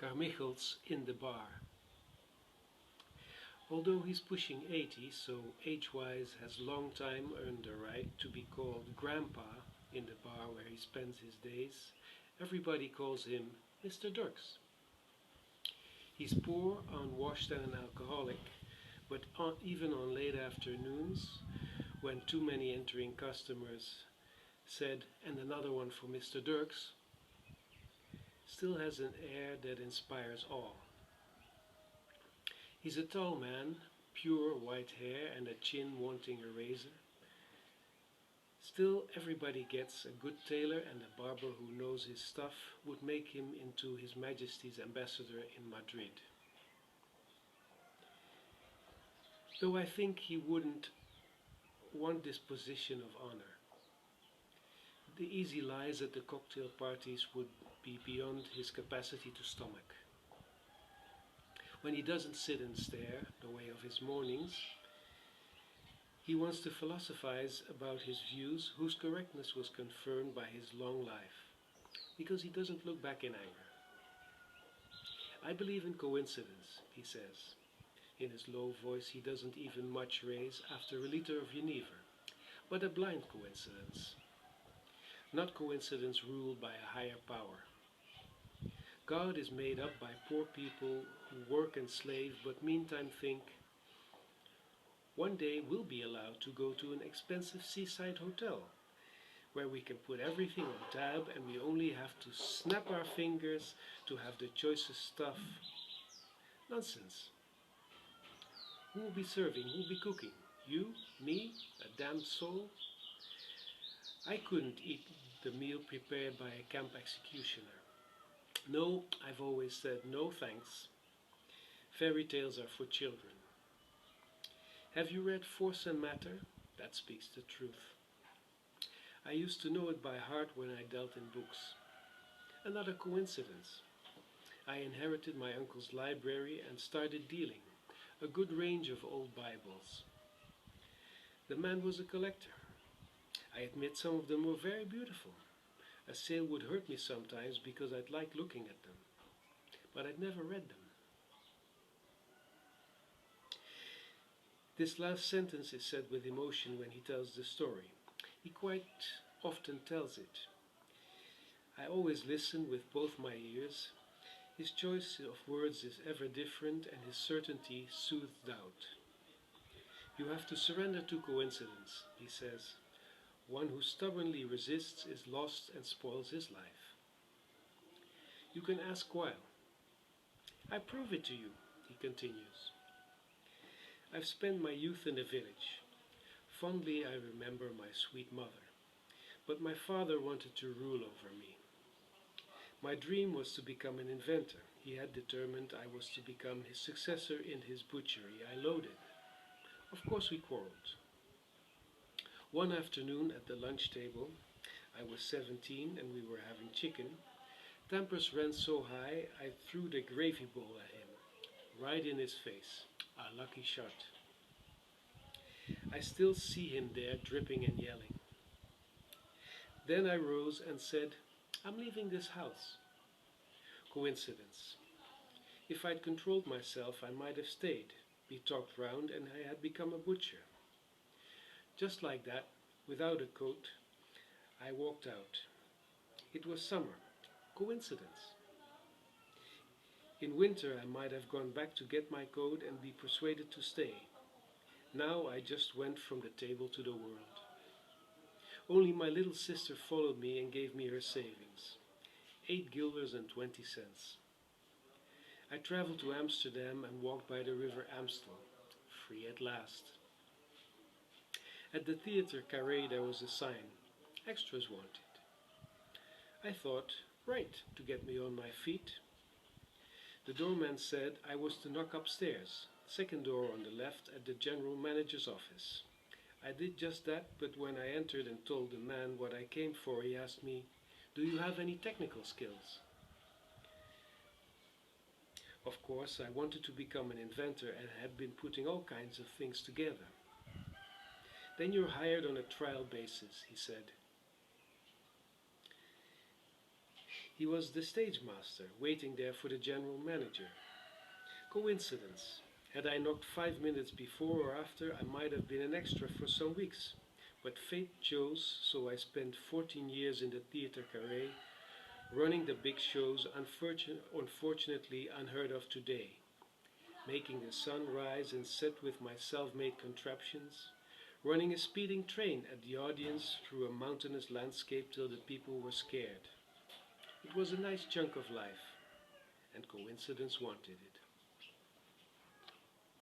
S.Carmiggelt's in the bar. Although he's pushing 80, so age-wise has long time earned the right to be called Grandpa in the bar where he spends his days, everybody calls him Mr. Dirks. He's poor, unwashed and an alcoholic, but even on late afternoons, when too many entering customers said, "And another one for Mr. Dirks," still has an air that inspires awe. He's a tall man, pure white hair and a chin wanting a razor. Still, everybody gets a good tailor, and a barber who knows his stuff would make him into His Majesty's ambassador in Madrid. Though I think he wouldn't want this position of honor. The easy lies at the cocktail parties would be beyond his capacity to stomach. When he doesn't sit and stare, the way of his mornings, he wants to philosophize about his views whose correctness was confirmed by his long life, because he doesn't look back in anger. "I believe in coincidence," he says. In his low voice he doesn't even much raise after a liter of Genever, but a blind coincidence. Not coincidence ruled by a higher power. God is made up by poor people who work and slave but meantime think, "One day we'll be allowed to go to an expensive seaside hotel where we can put everything on tab and we only have to snap our fingers to have the choicest stuff." Nonsense. Who will be serving? Who will be cooking? You? Me? A damned soul? I couldn't eat the meal prepared by a camp executioner. No, I've always said no thanks. Fairy tales are for children. Have you read Force and Matter? That speaks the truth. I used to know it by heart when I dealt in books. Another coincidence. I inherited my uncle's library and started dealing. A good range of old Bibles. The man was a collector. I admit some of them were very beautiful. A sale would hurt me sometimes because I'd like looking at them, but I'd never read them. This last sentence is said with emotion when he tells the story. He quite often tells it. I always listen with both my ears. His choice of words is ever different and his certainty soothes doubt. "You have to surrender to coincidence," he says. "One who stubbornly resists is lost and spoils his life." You can ask why. "I prove it to you," he continues. "I've spent my youth in the village. Fondly I remember my sweet mother, but my father wanted to rule over me. My dream was to become an inventor. He had determined I was to become his successor in his butchery. I loaded. Of course we quarreled. One afternoon at the lunch table, I was 17 and we were having chicken. Tempers ran so high I threw the gravy bowl at him, right in his face. A lucky shot. I still see him there dripping and yelling. Then I rose and said, "I'm leaving this house." Coincidence. If I'd controlled myself, I might have stayed, be talked round, and I had become a butcher. Just like that, without a coat, I walked out. It was summer. Coincidence. In winter I might have gone back to get my coat and be persuaded to stay. Now I just went from the table to the world. Only my little sister followed me and gave me her savings. 8 guilders and 20 cents. I traveled to Amsterdam and walked by the river Amstel. Free at last. At the theatre Carré there was a sign. Extras wanted. I thought, right, to get me on my feet. The doorman said I was to knock upstairs, second door on the left at the general manager's office. I did just that, but when I entered and told the man what I came for, he asked me, "Do you have any technical skills?" Of course, I wanted to become an inventor and had been putting all kinds of things together. "Then you're hired on a trial basis," he said. He was the stage master, waiting there for the general manager. Coincidence. Had I knocked 5 minutes before or after, I might have been an extra for some weeks. But fate chose, so I spent 14 years in the theatre carré, running the big shows unfortunately unheard of today, making the sun rise and set with my self-made contraptions, running a speeding train at the audience through a mountainous landscape till the people were scared. It was a nice chunk of life, and coincidence wanted it.